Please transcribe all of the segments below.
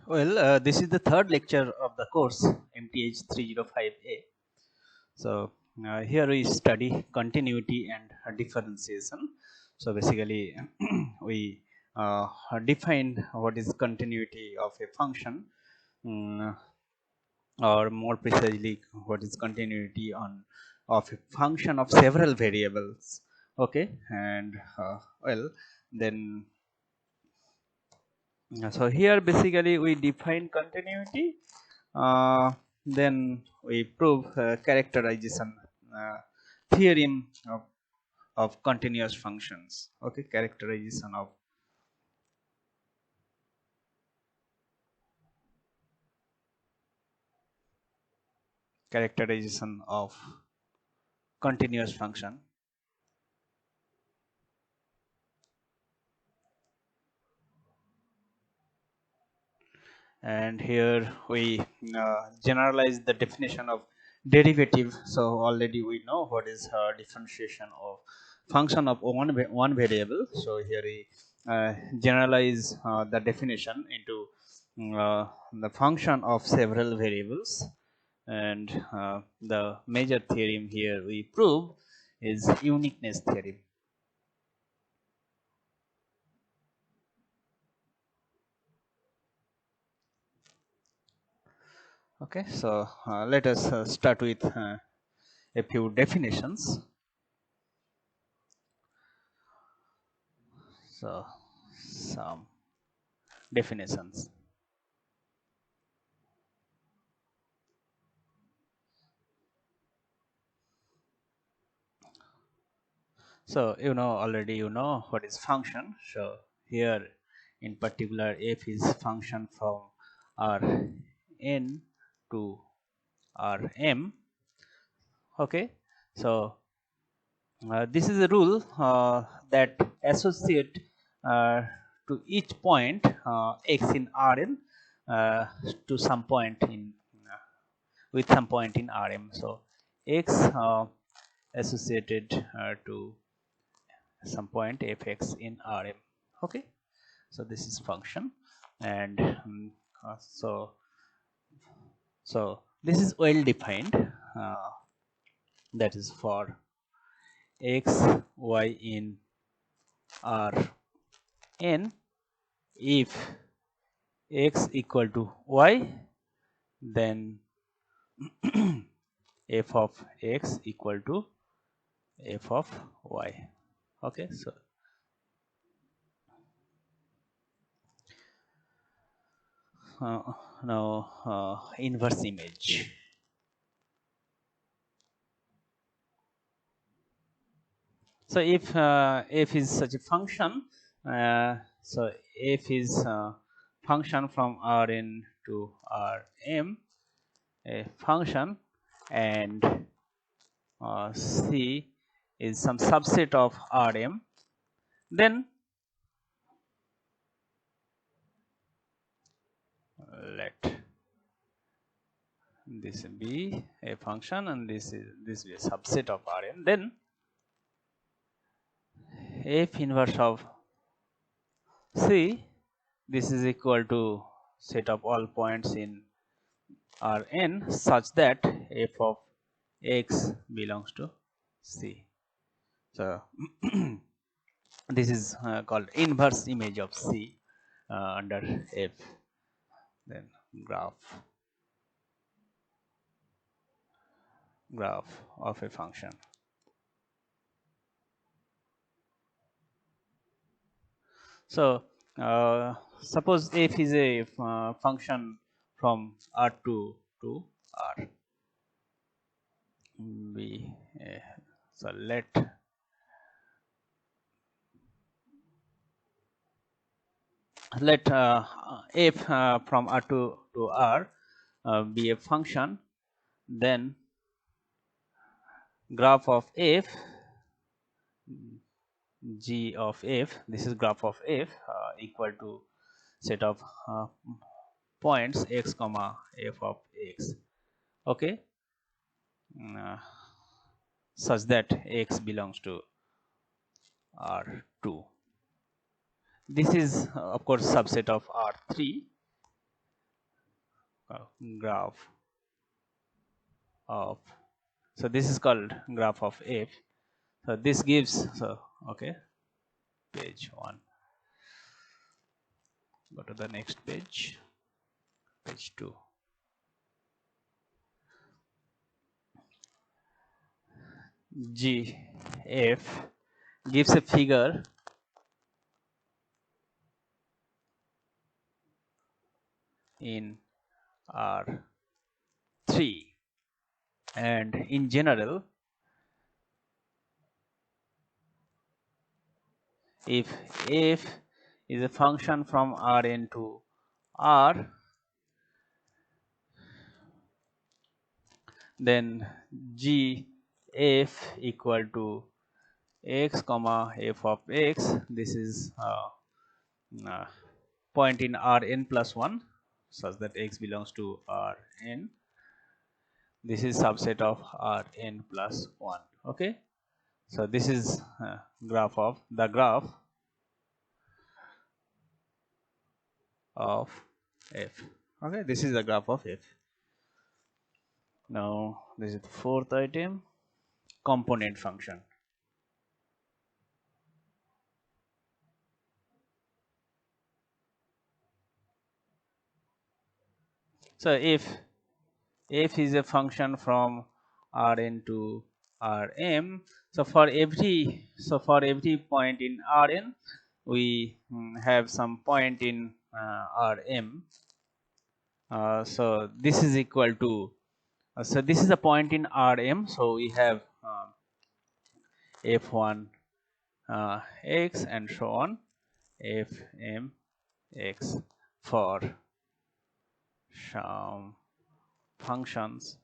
This is the third lecture of the course MTH305A. So here we study continuity and differentiation. So basically, we define what is continuity of a function, mm, or more precisely, what is continuity of a function of several variables. Okay, and then so here basically we define continuity, then we prove characterization theorem of continuous functions. Okay, characterization of continuous function. And here we generalize the definition of derivative. So already we know what is differentiation of function of one variable. So here we generalize the definition into the function of several variables, and the major theorem here we prove is uniqueness theorem. Okay, so let us start with a few definitions. So some definitions. So already what is function. So here in particular f is function from Rn to Rm. Okay, so this is a rule that associate to each point x in Rn to some point in with some point in Rm. So x associated to some point fx in Rm. Okay, so this is function, and so this is well defined, that is for x y in Rn. If x equal to y, then f of x equal to f of y. Okay, so now inverse image. So if f is such a function, so f is function from Rn to Rm, a function, and C is some subset of Rm, then let this be a function and this be a subset of Rn, then f inverse of C, this is equal to set of all points in Rn such that f of x belongs to C. So this is called inverse image of C under f. Then graph of a function. So suppose f is a function from R2 to R. So let f from R2 to R be a function, then graph of f, g of f, this is graph of f equal to set of points x comma f of x. Okay, such that x belongs to R2. This is of course subset of R3. graph of, so this is called graph of f. So this gives, so okay, page 1, go to the next page, page 2. G f gives a figure in R3, and in general, if f is a function from Rn to R, then G f equal to x comma f of x. This is point in Rn plus 1 such that x belongs to Rn. This is subset of Rn plus 1. Okay, so this is graph of f. Okay, this is the graph of f. Now this is the fourth item, component function. So if f is a function from Rn to Rm, so for every point in Rn, we have some point in Rm. So this is equal to, so this is a point in Rm. So we have f1 x and so on, fm x for some functions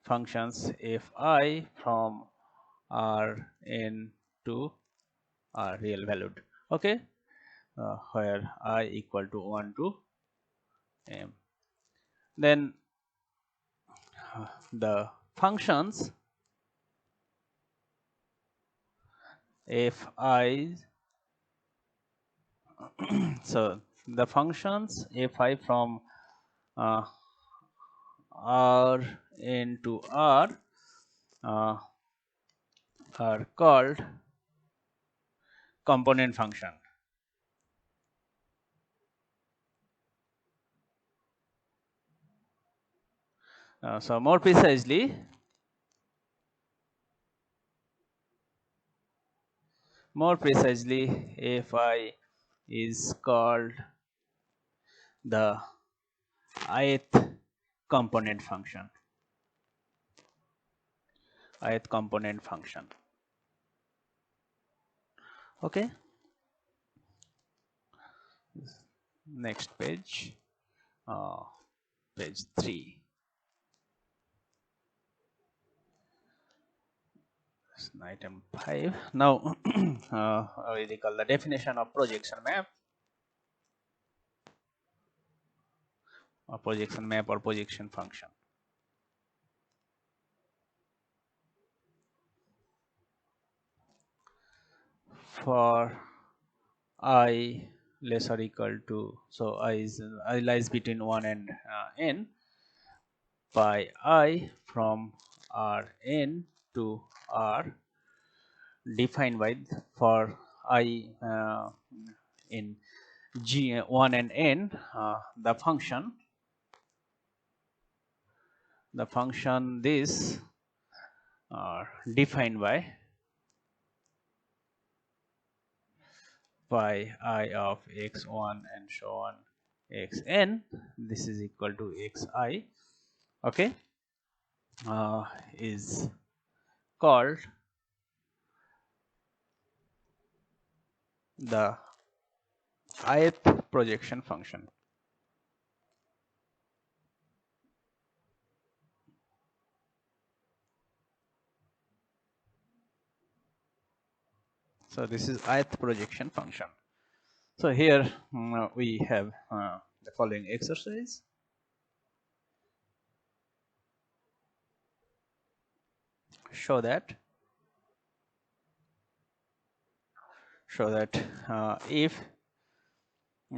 fi from Rn to R real valued. Okay, where I equal to 1 to m. Then the functions fi, so the functions fi from Rn to R are called component function. So more precisely, fi is called the ith component function. Okay, next page, page 3. Item 5. Now we recall the definition of projection map. Or projection map or projection function. For I less or equal to, so I lies between 1 and n, by I from Rn to R, defined by, for I in G1 and n, the function this defined by I of x1 and so on xn, this is equal to xi. Okay, is called the ith projection function. So this is ith projection function. So here we have the following exercise. Show that if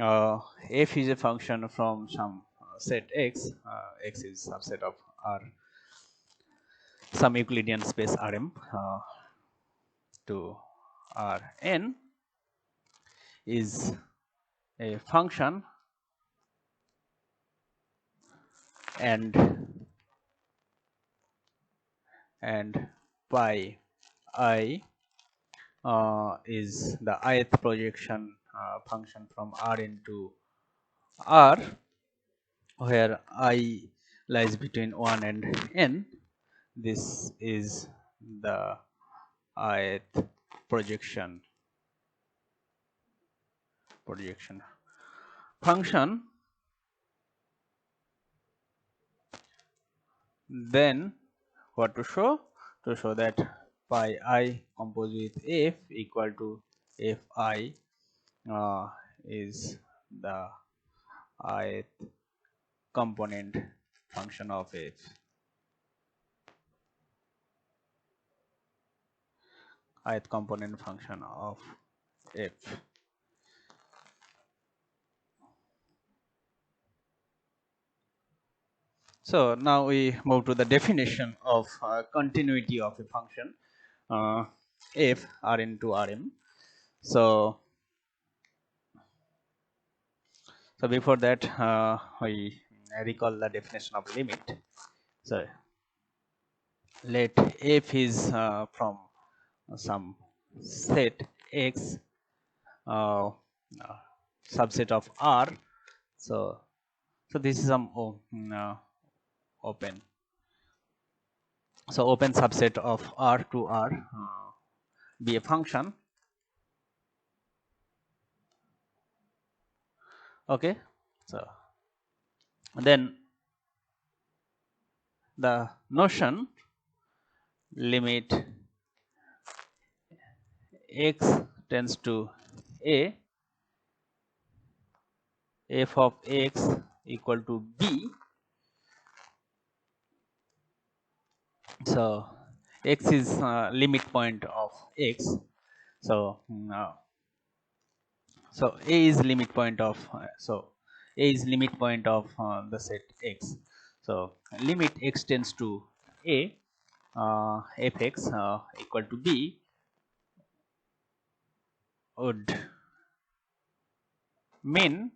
f is a function from some set x, x is subset of R, some Euclidean space Rm to Rn is a function, and pi I is the ith projection function from R into R, where I lies between 1 and n. This is the ith projection function. Then what to show? To show that pi I composed with f equal to fi is the ith component function of f. Ith component function of f. So now we move to the definition of continuity of a function f R into Rm. So before that, we recall the definition of limit. So let f is from some set x, subset of R. So this is some open. So open subset of R to R be a function. Okay. So then the notion limit x tends to a, f of x equal to b. So x is limit point of x. So a is limit point of the set x. So limit x tends to a, fx equal to b would mean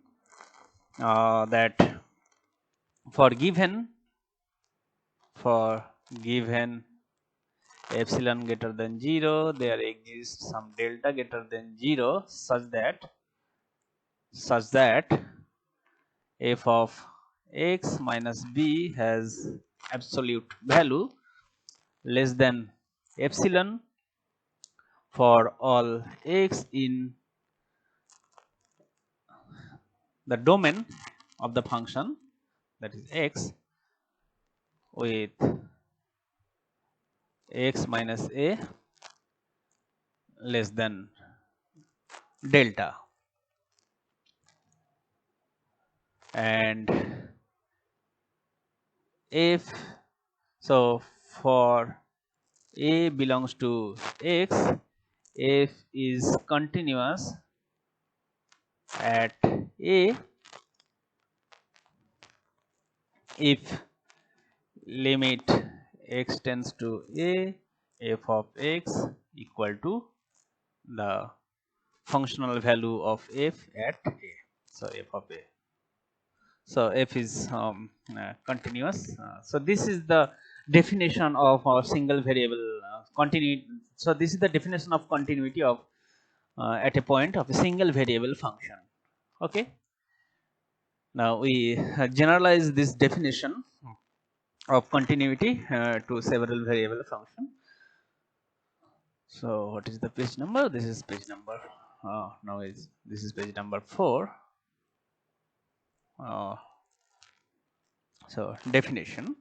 that for given epsilon greater than 0, there exists some delta greater than 0 such that f of x minus b has absolute value less than epsilon for all x in the domain of the function, that is x, with x minus a less than delta. And if so, for a belongs to x, f is continuous at a if limit x tends to a, f of x equal to the functional value of f at a. So f of a. So f is continuous. So this is the definition of a single variable continuity. So this is the definition of continuity of at a point of a single variable function. Okay. Now we generalize this definition of continuity to several variable function. So what is the page number? This is page number. This is page number 4. So definition.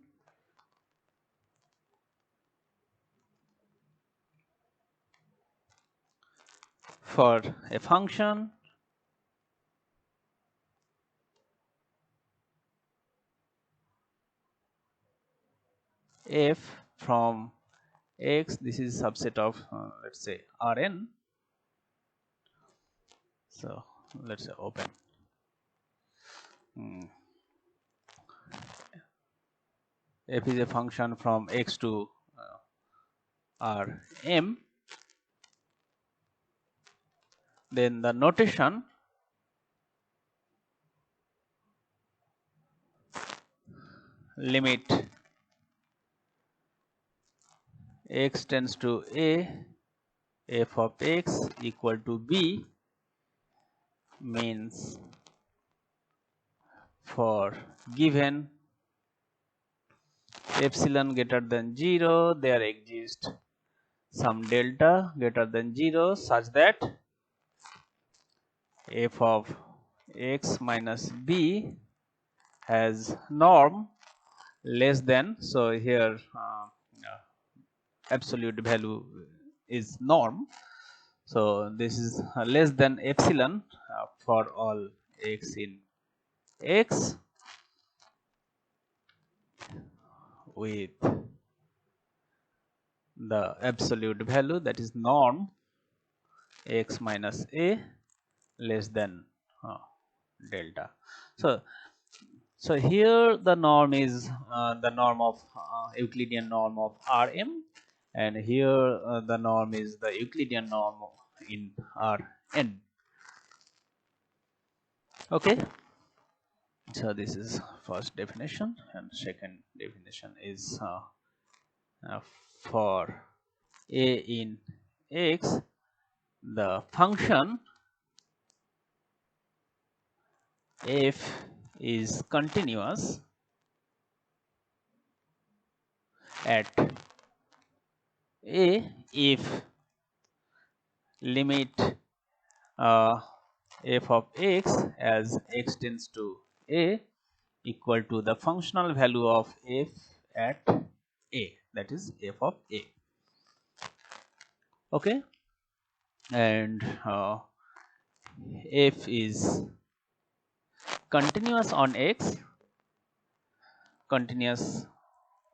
For a function f from x, this is subset of let's say Rn. So let's say open. f is a function from x to R m, then the notation limit x tends to a, f of x equal to b means for given epsilon greater than 0 there exists some delta greater than 0 such that f of x minus b has norm less than, so here absolute value is norm, so this is less than epsilon for all x in x with the absolute value, that is norm x minus a less than delta. So here the norm is the norm of Euclidean norm of Rm, and here the norm is the Euclidean norm in Rn. Okay, so this is first definition, and second definition is for a in x, the function f is continuous at a if limit f of x as x tends to a equal to the functional value of f at a, that is f of a. Okay, and f is continuous on x, continuous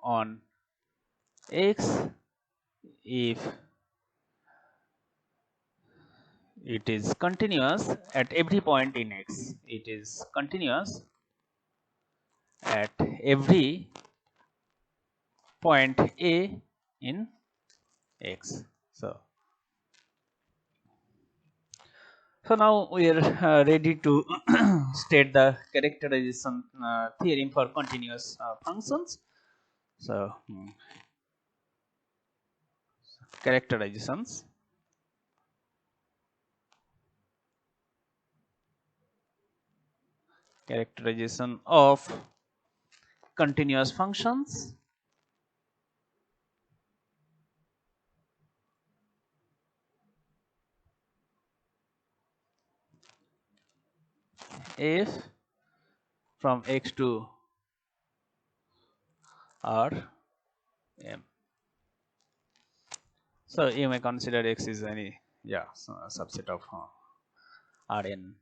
on x if it is continuous at every point in x, it is continuous at every point a in x. So now we are ready to state the characterization theorem for continuous functions. So characterization of continuous functions f from x to R m. So you may consider x is any subset of Rn.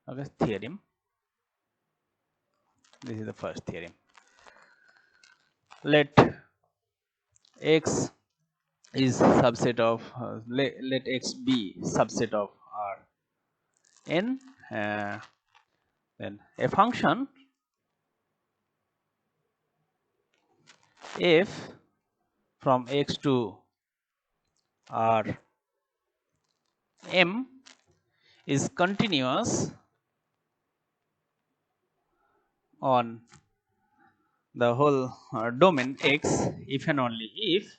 Okay, theorem. This is the first theorem. Let x is subset of let x be subset of R n, then a function f from x to R m is continuous on the whole domain x if and only if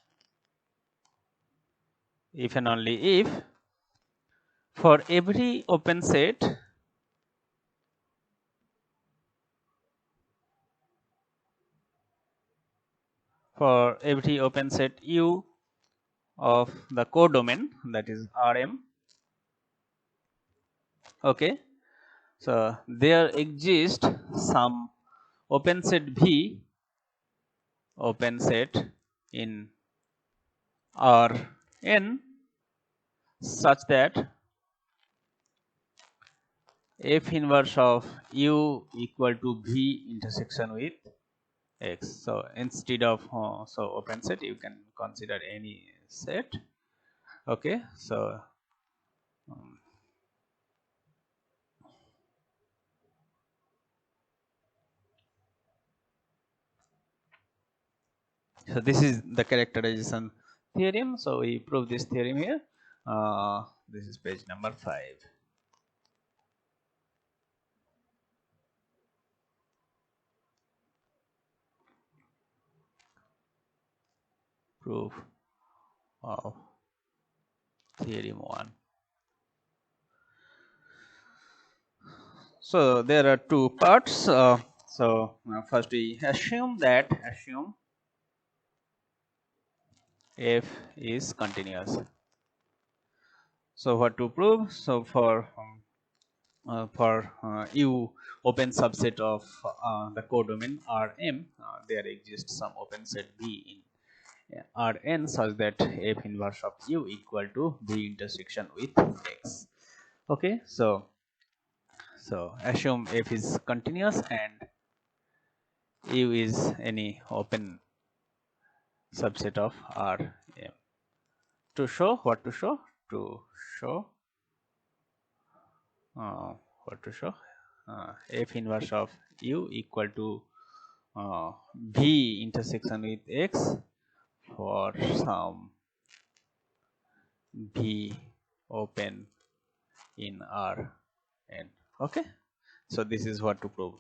for every open set U of the codomain, that is Rm. Okay, so there exists some open set V, open set in Rn such that f inverse of U equal to V intersection with x. So instead of open set, you can consider any set. Okay, so So this is the characterization theorem. So we prove this theorem here. This is page number 5. Proof of theorem 1. So there are two parts. First we assume f is continuous. So what to prove? So for U open subset of the codomain Rm, there exists some open set B in Rn such that f inverse of U equal to B intersection with X. Okay, so assume f is continuous and U is any open subset of Rm. To show what to show? To show what to show? F inverse of U equal to V intersection with X for some V open in Rn. Okay, so this is what to prove.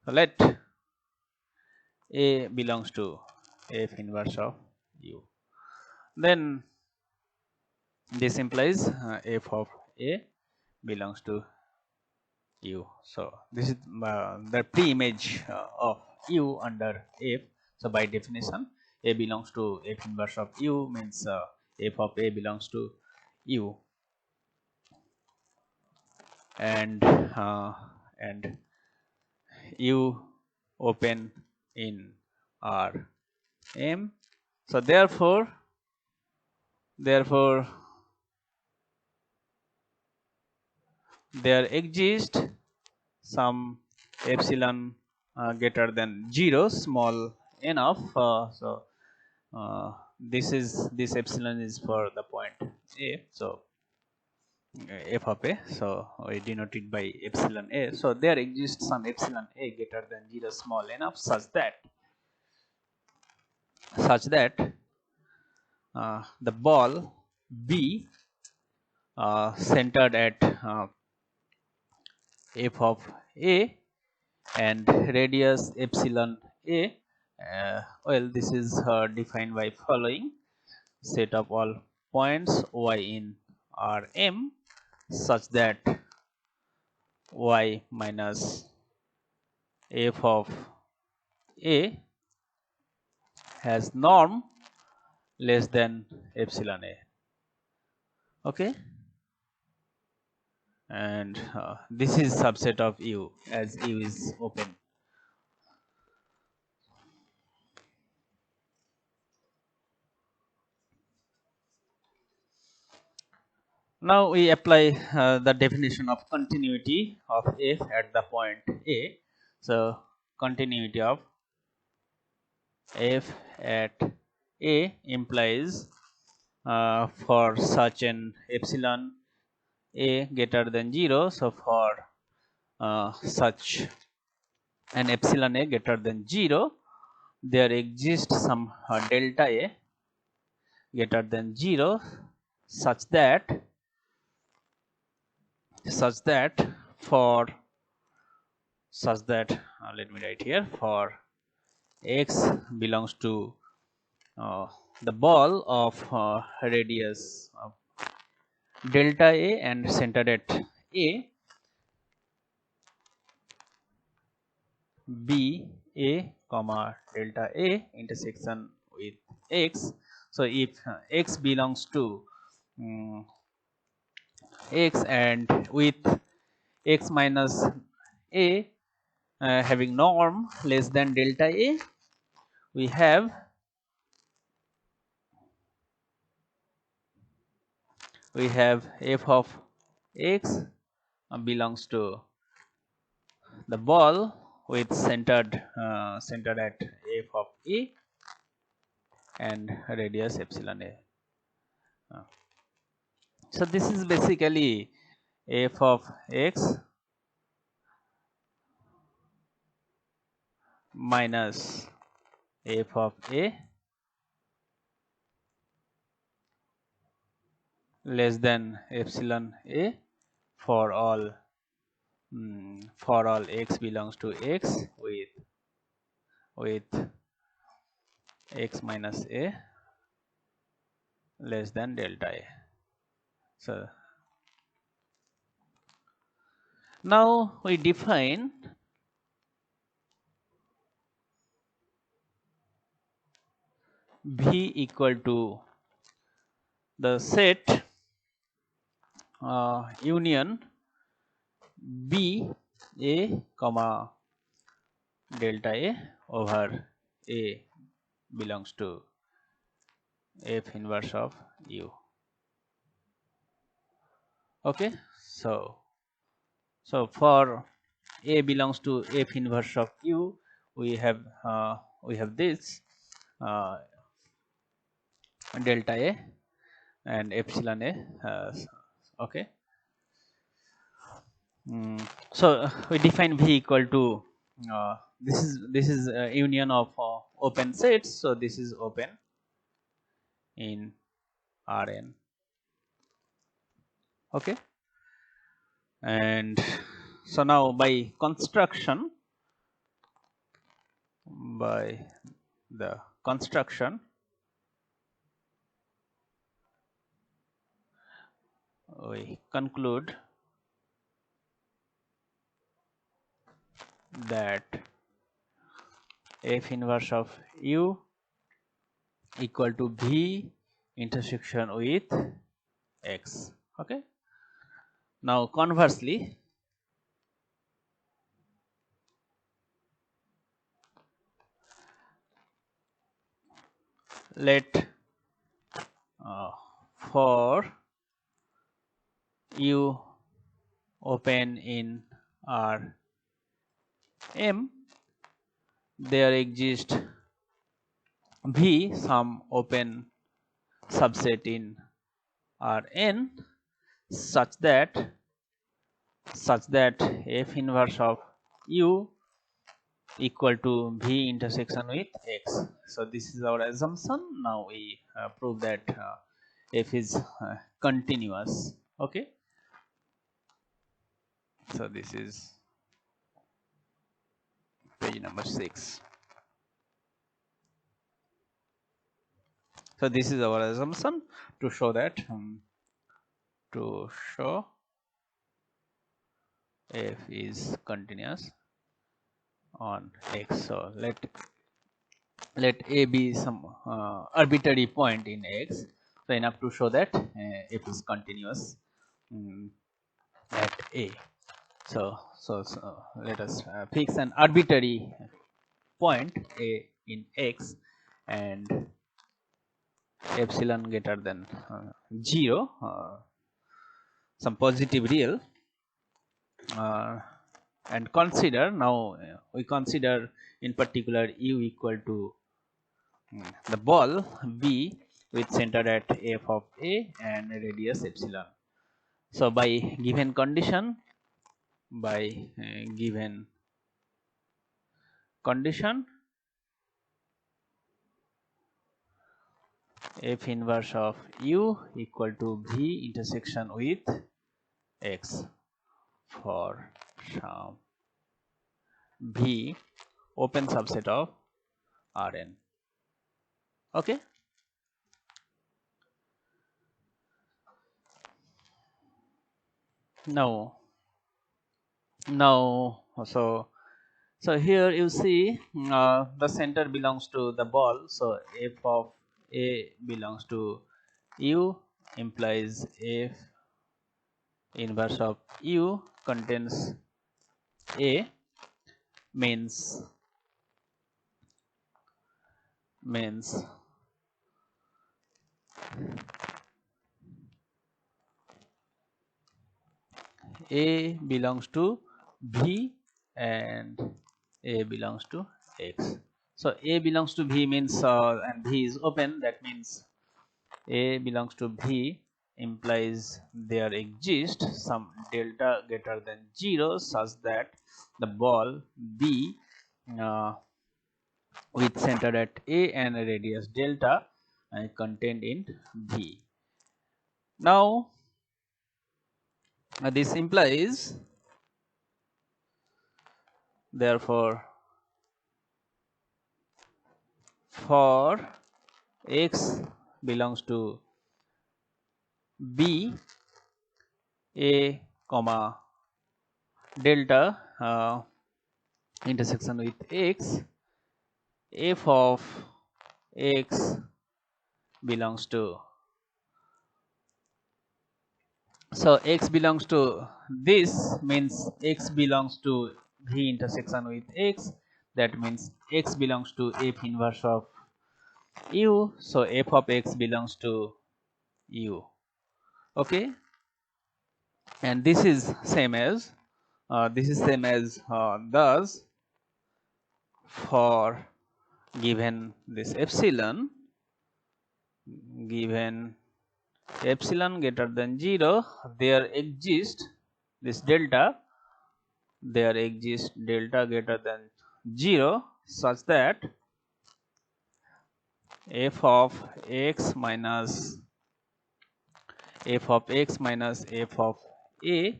So let A belongs to F inverse of U. Then this implies f of A belongs to U. So this is the pre-image of U under F. So by definition, A belongs to F inverse of U means f of A belongs to U, and U open in R M. So therefore there exists some epsilon greater than 0 small enough. This epsilon is for the point A. So f of A, so we denote it by epsilon A. So there exists some epsilon A greater than 0 small enough such that the ball B centered at f of A and radius epsilon A, well, this is defined by following set of all points y in Rm such that y minus f of A has norm less than epsilon A. Okay, and this is subset of U as U is open. Now we apply the definition of continuity of f at the point A. So continuity of f at A implies for such an epsilon A greater than 0. So for such an epsilon A greater than 0, there exists some delta A greater than 0 such that let me write here, for X belongs to the ball of radius of delta A and centered at A, B A comma delta A intersection with X. So if X belongs to X and with X minus A having norm less than delta A, we have f of X belongs to the ball with centered at f of A and radius epsilon A. So this is basically f of X minus f of a less than epsilon a for all x belongs to x with x minus a less than delta a. So now we define v equal to the set union b a comma delta a over a belongs to f inverse of u. Okay, so for a belongs to f inverse of u, we have this delta a and epsilon a. Okay, so we define v equal to this is union of open sets. So this is open in Rn. Okay, and so now by construction, we conclude that f inverse of u equal to v intersection with x. Okay, now conversely, let for u open in R M, there exists V some open subset in Rn such that f inverse of u equal to V intersection with x. So this is our assumption. Now we prove that f is continuous. Okay, so this is page number 6. So this is our assumption to show that f is continuous on x. So let a be some arbitrary point in x, so enough to show that f is continuous at a. So let us fix an arbitrary point a in x and epsilon greater than 0, some positive real, and consider now we consider in particular u equal to the ball b with center at f of a and radius epsilon. So by given condition, f inverse of u equal to v intersection with x for some v open subset of Rn. Okay, now so here you see the center belongs to the ball, so f of a belongs to u implies f inverse of u contains a means a belongs to v and a belongs to x. So a belongs to v means and v is open, that means a belongs to v implies there exists some delta greater than 0 such that the ball b with center at A and a radius delta contained in V. Now this implies, therefore, for x belongs to B, A comma delta intersection with x, f of x belongs to, so x belongs to, this means x belongs to V intersection with x, that means x belongs to f inverse of u, so f of x belongs to u. Okay, and this is same as thus for given this epsilon, given epsilon greater than 0, there exists this delta, there exists delta greater than 0 such that f of x minus f of a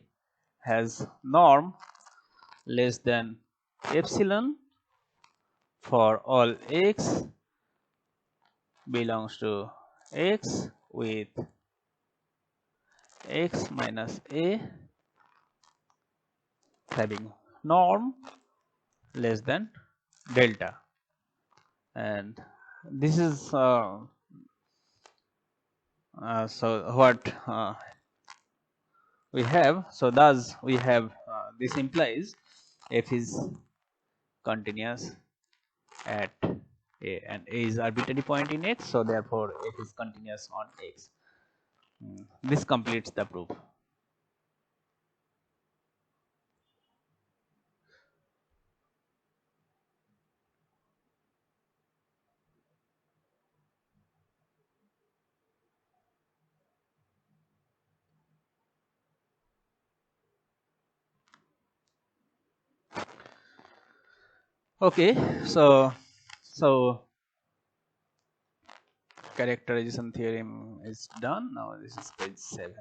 has norm less than epsilon for all x belongs to x with x minus a having norm less than delta, and this is so what we have. So thus we have this implies f is continuous at a, and a is arbitrary point in x, so therefore f is continuous on x. This completes the proof. Okay, so characterization theorem is done. Now this is page 7.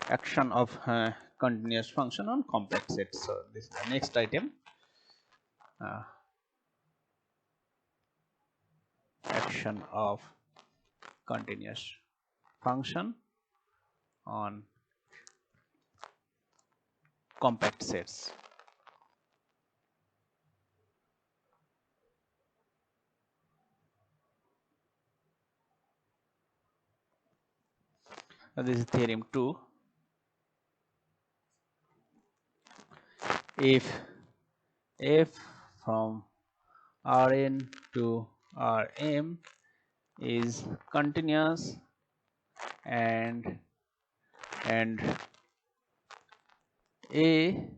Action of continuous function on complex sets. So this is the next item. Action of continuous function on compact sets. This is theorem 2. If f from Rn to Rm is continuous and A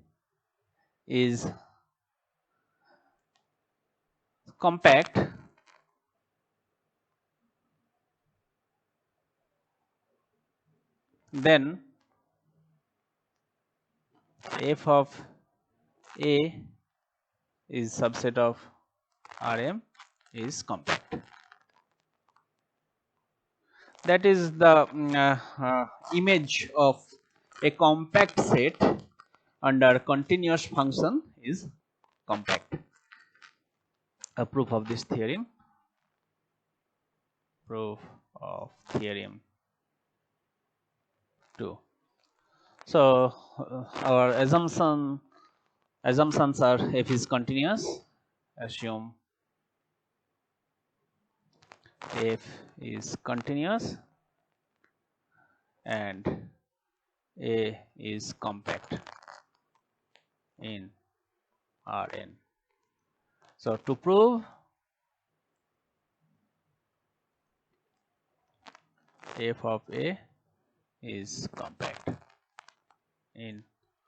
is compact, then f of A is subset of Rm is compact. That is the image of a compact set under continuous function is compact. A proof of this theorem. Proof of theorem 2. So our assumptions are f is continuous. Assume f is continuous and A is compact in Rn. So to prove f of A is compact in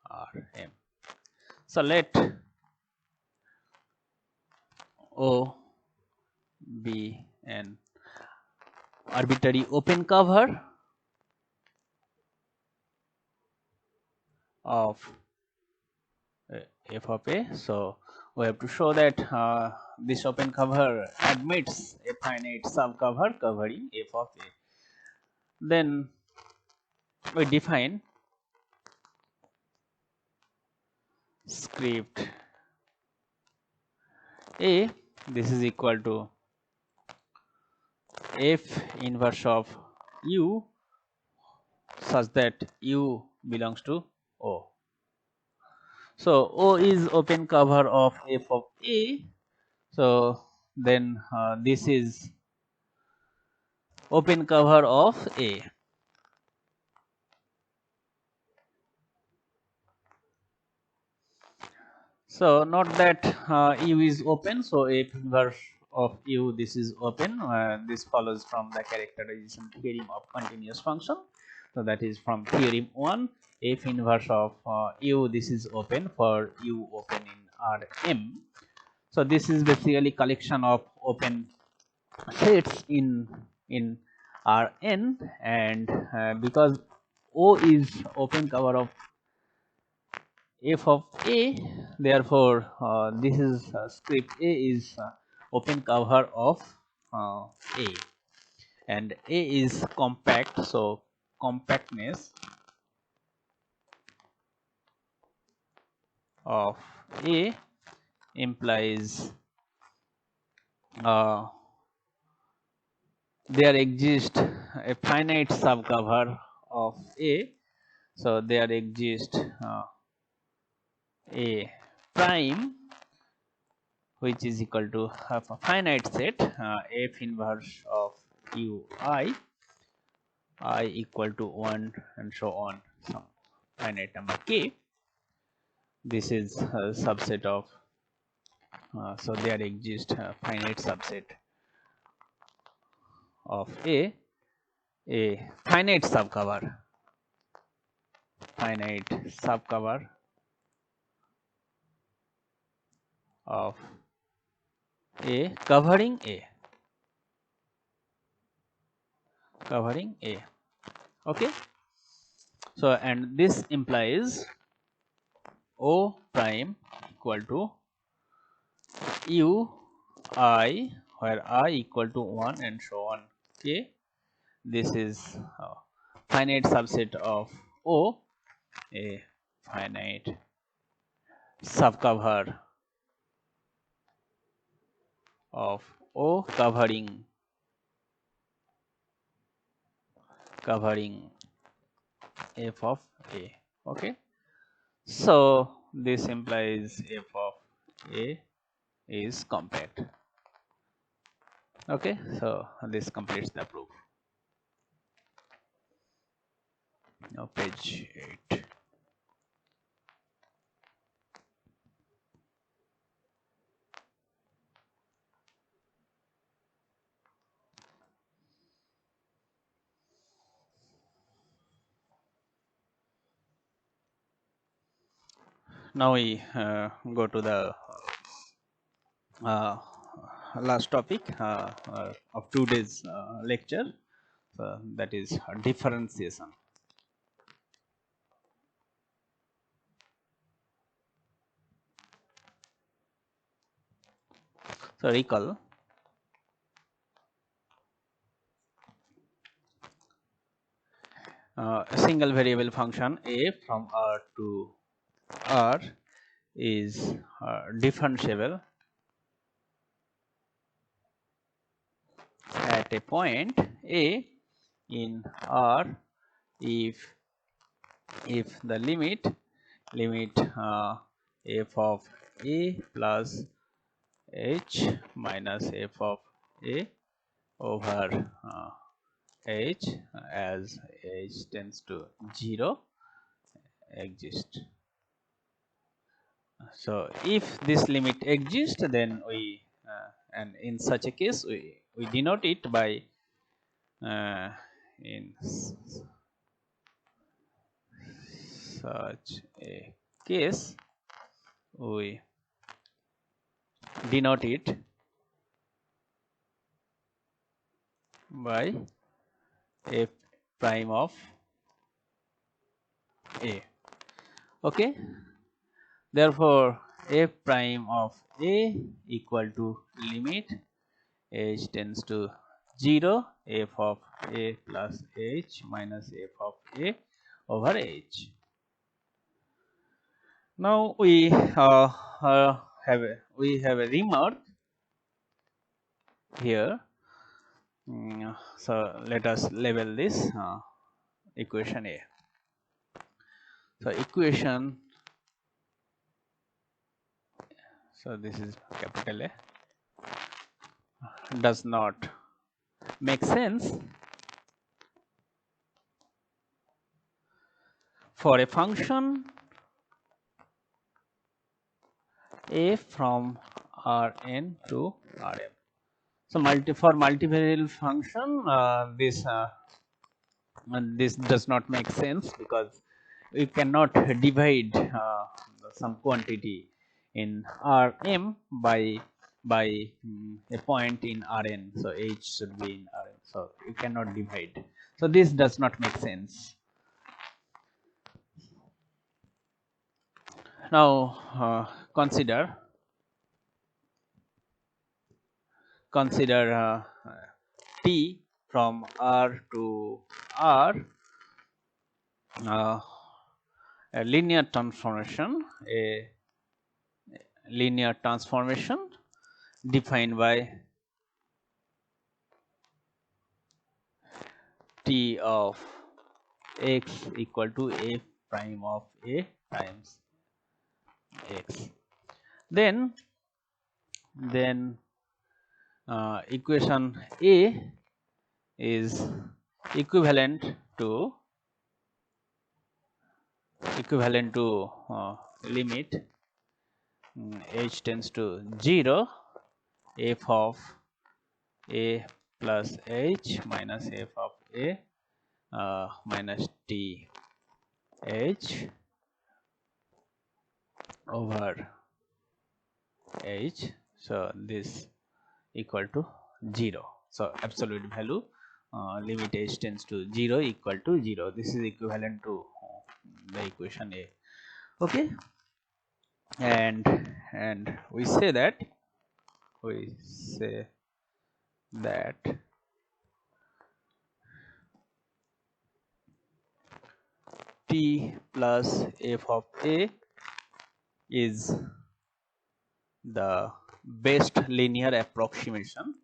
Rm. So let O be an arbitrary open cover of f of a. So we have to show that this open cover admits a finite subcover covering f of a. Then we define script a, this is equal to f inverse of u such that u belongs to O. So O is open cover of f of a. So then this is open cover of a. So note that u is open, so f inverse of u, this is open. This follows from the characterization theorem of continuous function. So that is from theorem 1, f inverse of u, this is open for u open in Rm. So this is basically collection of open sets in Rn, and because O is open cover of f of a, therefore this is script a is open cover of a, and a is compact, so compactness of a implies there exists a finite subcover of a, so there exists a prime which is equal to a finite set f inverse of ui I equal to 1 and so on, some finite number k. This is a subset of so there exists a finite subset of a finite subcover of a covering a. Okay, so and this implies O prime equal to u I, where I equal to 1 and so on k. This is finite subset of O, a finite subcover of O covering f of a. Okay, so this implies f of a is compact. Okay, so this completes the proof. Now page 8. Now we go to the last topic of today's lecture, that is differentiation. So recall a single variable function a from R to R is differentiable at a point a in R if the limit f of a plus h minus f of a over h as h tends to 0 exists. So if this limit exists, then we and in such a case we denote it by in such a case we denote it by f prime of a. Okay, Therefore, f prime of a equal to limit h tends to 0 f of a plus h minus f of a over h. Now we have a remark here. So let us label this equation A. So equation, so this is capital A, does not make sense for a function f from Rn to Rm. So for multivariate function, this does not make sense because we cannot divide some quantity in Rm by a point in Rn. So h should be in Rn. So you cannot divide. So this does not make sense. Now consider t from R to R, a linear transformation defined by t of x equal to f prime of a times x. Then equation A is equivalent to limit h tends to 0 f of a plus h minus f of a minus t h over h. So this equal to 0. So absolute value limit h tends to 0 equal to 0. This is equivalent to the equation A. Okay, and we say that t plus f of a is the best linear approximation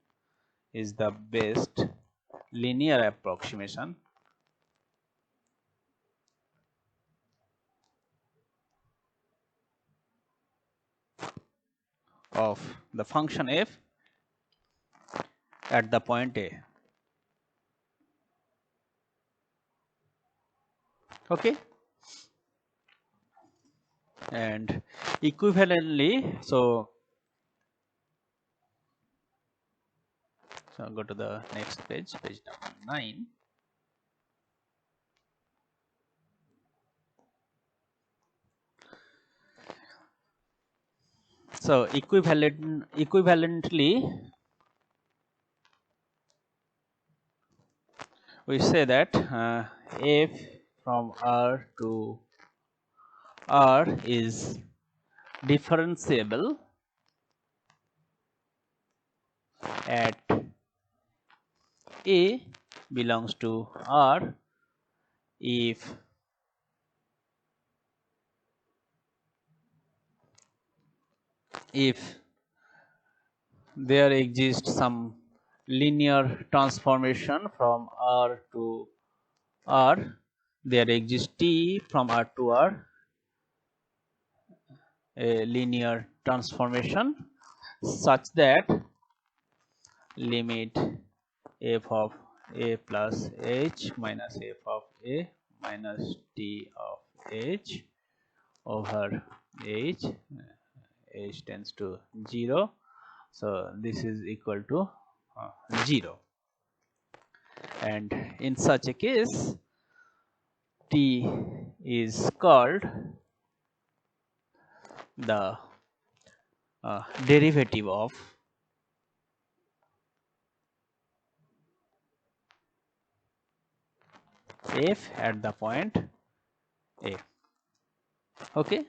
of the function f at the point A. Okay, and equivalently, so go to the next page, page number 9. So equivalently, we say that f from R to R is differentiable at A belongs to R if there exists some linear transformation from R to R, there exists T from R to R, a linear transformation such that limit f of a plus h minus f of a minus t of h over h tends to 0. So this is equal to 0, and in such a case t is called the derivative of f at the point A. Okay,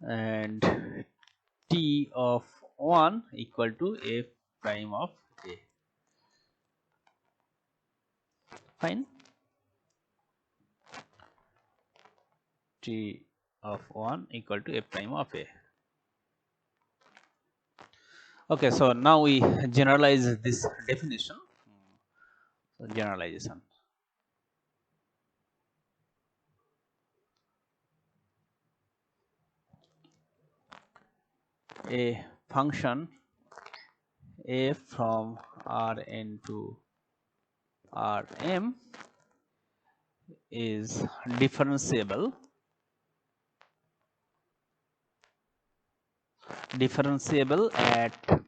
and T of 1 equal to F prime of A. Fine. T of 1 equal to F prime of A. Okay, so now we generalize this definition. So generalization. A function f from Rn to Rm is differentiable at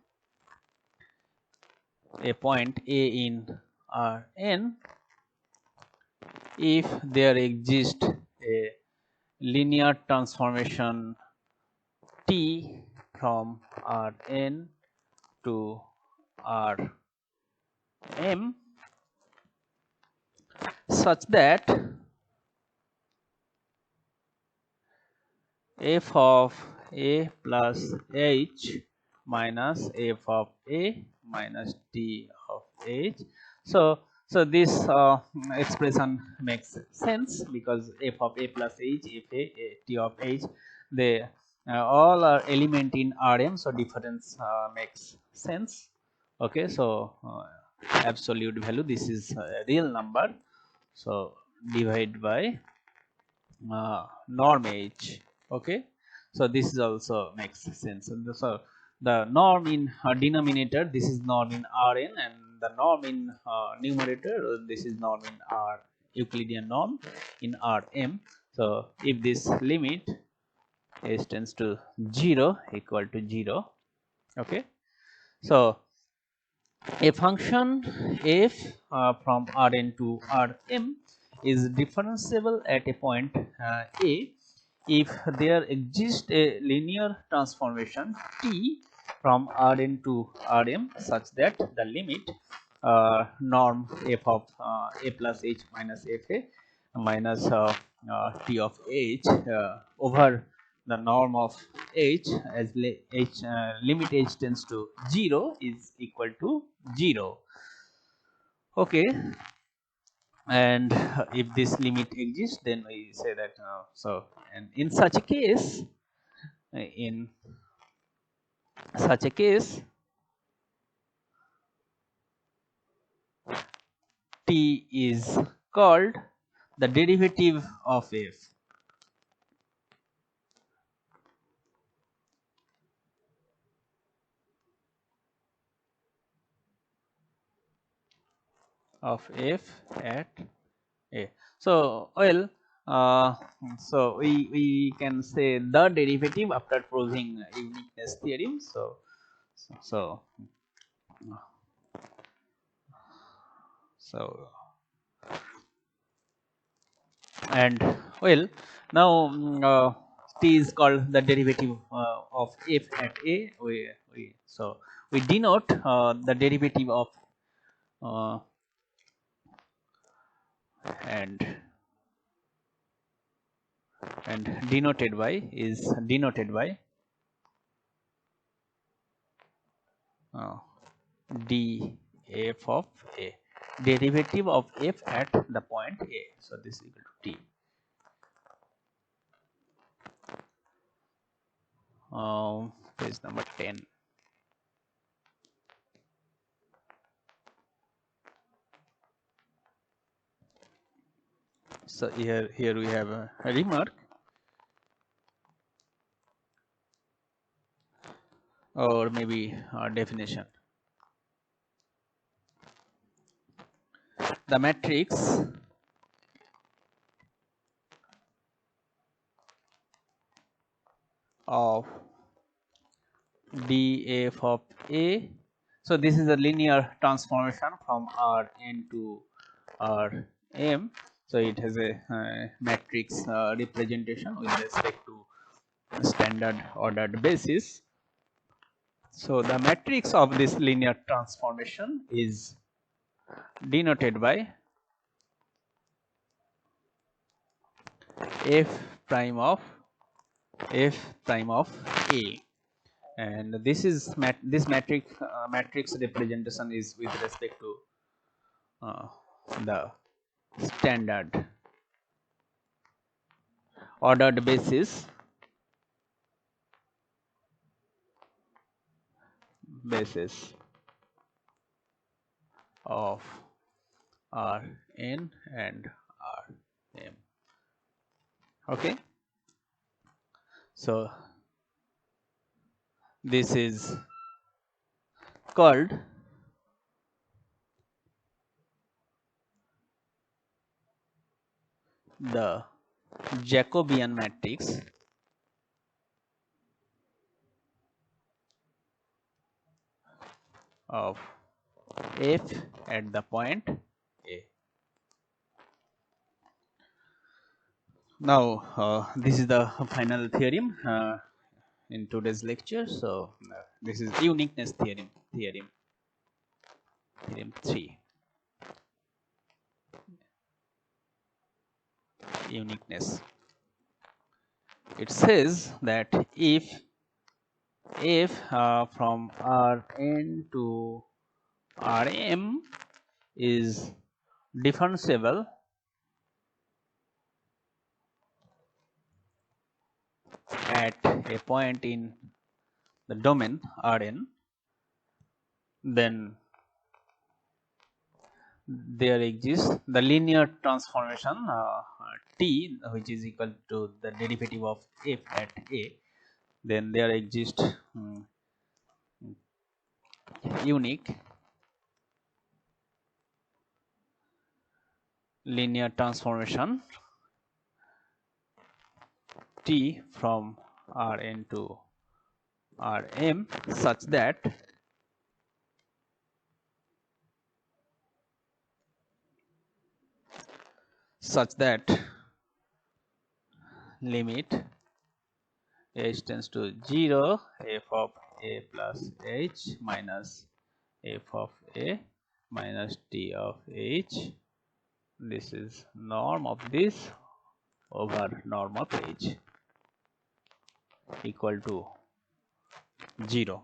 a point A in Rn if there exists a linear transformation T from Rn to Rm such that f of A plus h minus f of A minus t of h. So this expression makes sense because f of A plus h, f a t of h, they all are element in Rm, so difference makes sense. Okay, so absolute value, this is a real number, so divide by norm h. Okay, so this is also makes sense. And so the norm in denominator, this is norm in Rn, and the norm in numerator, this is norm in R, Euclidean norm in Rm. So if this limit h tends to 0 equal to 0, okay, so a function f from Rn to Rm is differentiable at a point A if there exists a linear transformation T from Rn to Rm such that the limit norm f of A plus h minus fa minus t of h over the norm of h as limit h tends to 0 is equal to 0. Okay, and if this limit exists, then we say that so, and in such a case t is called the derivative of f. Of f at A. So well, so we can say the derivative after proving uniqueness theorem. So and well, now t is called the derivative of f at A. We denote the derivative of uh, and denoted by df of A, derivative of f at the point A. So this is equal to t. Page number 10. So here we have a remark or maybe a definition. The matrix of df of A. So this is a linear transformation from Rn to Rm. So it has a matrix representation with respect to standard ordered basis. So the matrix of this linear transformation is denoted by f prime of f prime of a, and this is this matrix representation is with respect to the standard ordered basis of Rn and Rm. Okay, so this is called the Jacobian matrix of f at the point A. Now this is the final theorem in today's lecture. So this is uniqueness theorem, theorem 3, uniqueness. It says that if from Rn to Rm is differentiable at a point in the domain Rn, then there exists the linear transformation t, which is equal to the derivative of f at a. Then there exists unique linear transformation t from Rn to Rm such that limit h tends to 0 f of a plus h minus f of a minus t of h, this is norm of this over norm of h equal to 0.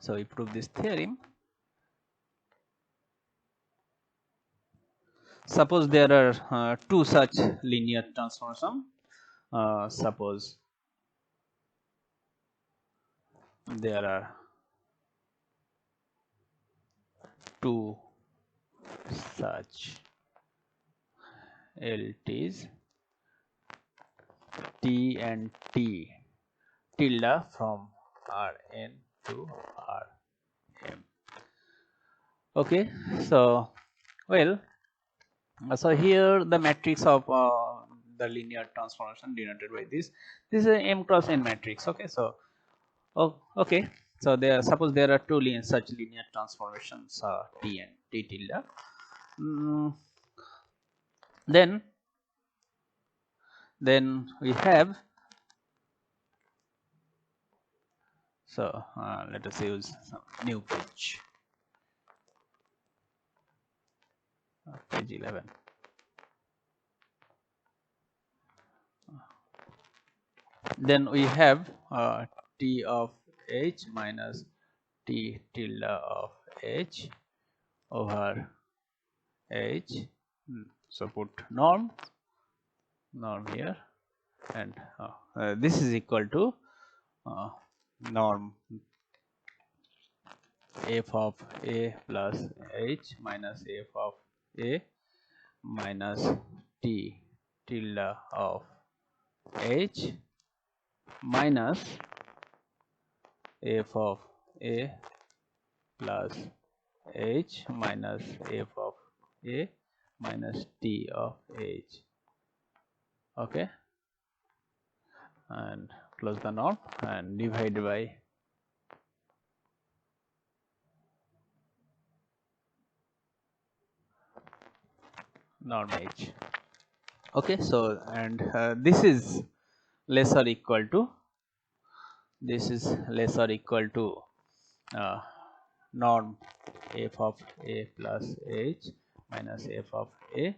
So we prove this theorem. Suppose there are two such linear transformation. Suppose there are two such LTs T and T tilde from Rn to Rm. Okay, so well, so here the matrix of the linear transformation denoted by this is a m cross n matrix. Okay, so okay, so there, suppose there are two such linear transformations T and T tilde. Then we have, so let us use some new page, page 11. Then we have T of h minus T tilde of h over h. So put norm here, and this is equal to norm f of a plus h minus f of a minus T tilde of h minus f of a plus h minus f of a minus T of h. Okay, and close the norm and divide by norm h. Okay, so and this is less or equal to, norm f of a plus h minus f of a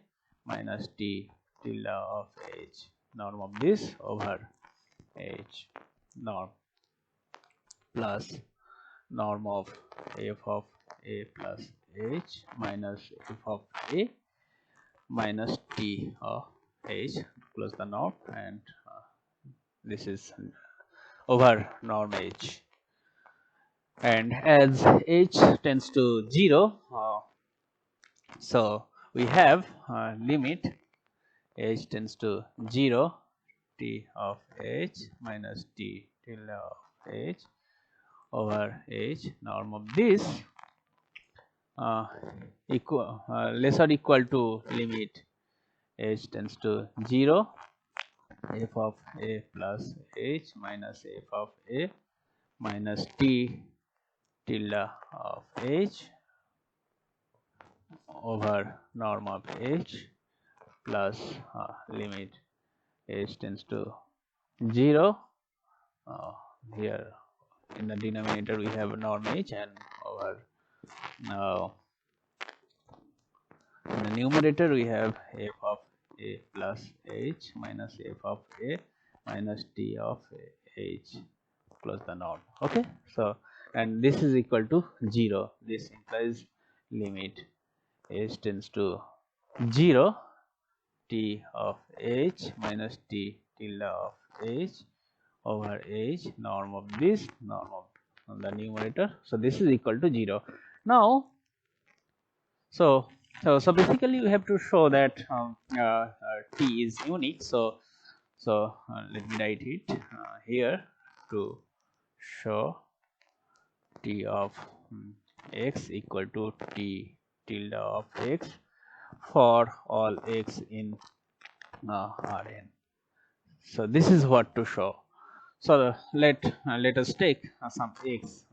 minus T tilde of h, norm of this over h norm plus norm of f of a plus h minus f of a minus t of h, close the norm, and this is over norm h. And as h tends to 0, so we have limit h tends to 0 t of h minus t tilde of h over h norm of this less or equal to limit h tends to 0 f of a plus h minus f of a minus t tilde of h over norm of h plus limit h tends to 0. Here in the denominator we have norm h, and over in the numerator we have f of a plus h minus f of a minus t of h, close the norm. Okay, so and this is equal to 0. This implies limit h tends to 0 t of h minus t tilde of h over h norm of this norm of the numerator. So this is equal to 0. Now so basically we have to show that t is unique. So let me write it here to show t of x equal to t tilde of x for all x in Rn. So this is what to show. So let us take some x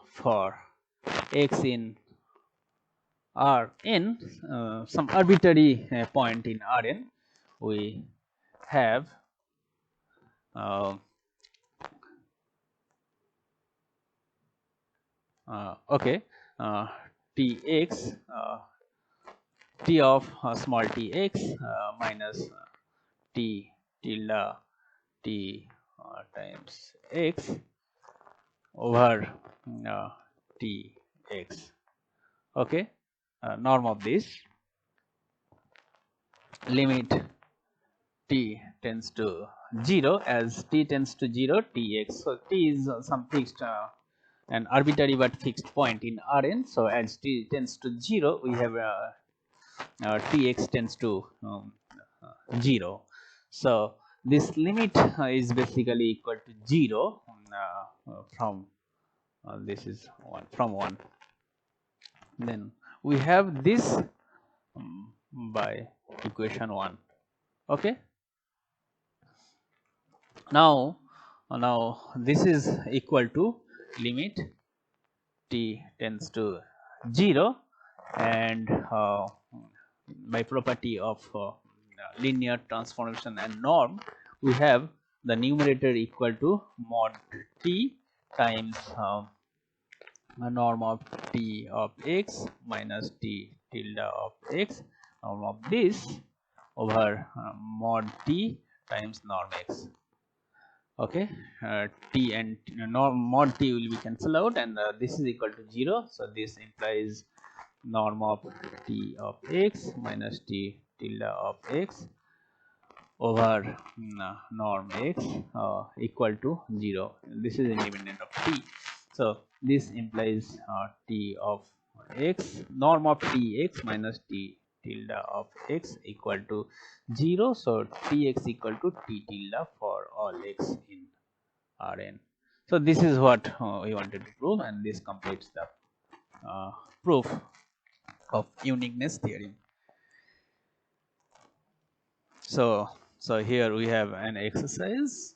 for x in Rn, some arbitrary point in Rn. We have okay, tx t of small tx minus t tilde t times x over tx. Okay, norm of this limit t tends to 0. As t tends to 0, tx, so t is some fixed an arbitrary but fixed point in Rn. So as t tends to 0, we have tx tends to 0. So this limit is basically equal to 0 from this is 1 from 1. Then we have this by equation 1. Okay. Now this is equal to limit t tends to 0, and by property of linear transformation and norm, we have the numerator equal to mod t times norm of t of x minus t tilde of x, norm of this over mod t times norm x. Okay, t and norm mod t will be cancelled out, and this is equal to 0. So this implies norm of t of x minus t tilde of x over norm x equal to 0. This is independent of t. So this implies t of x, norm of tx minus t tilde of x equal to 0. So tx equal to t tilde for all x in Rn. So this is what we wanted to prove, and this completes the proof of uniqueness theorem. So here we have an exercise.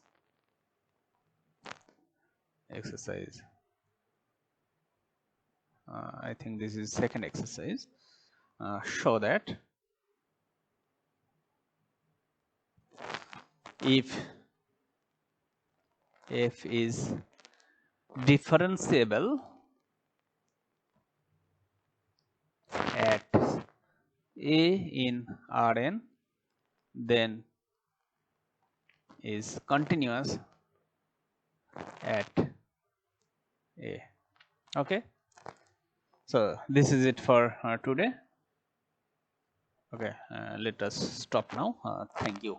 I think this is second exercise. Show that if f is differentiable at a in Rn, then is continuous at A. Okay. So this is it for today. Okay, let us stop now. Thank you.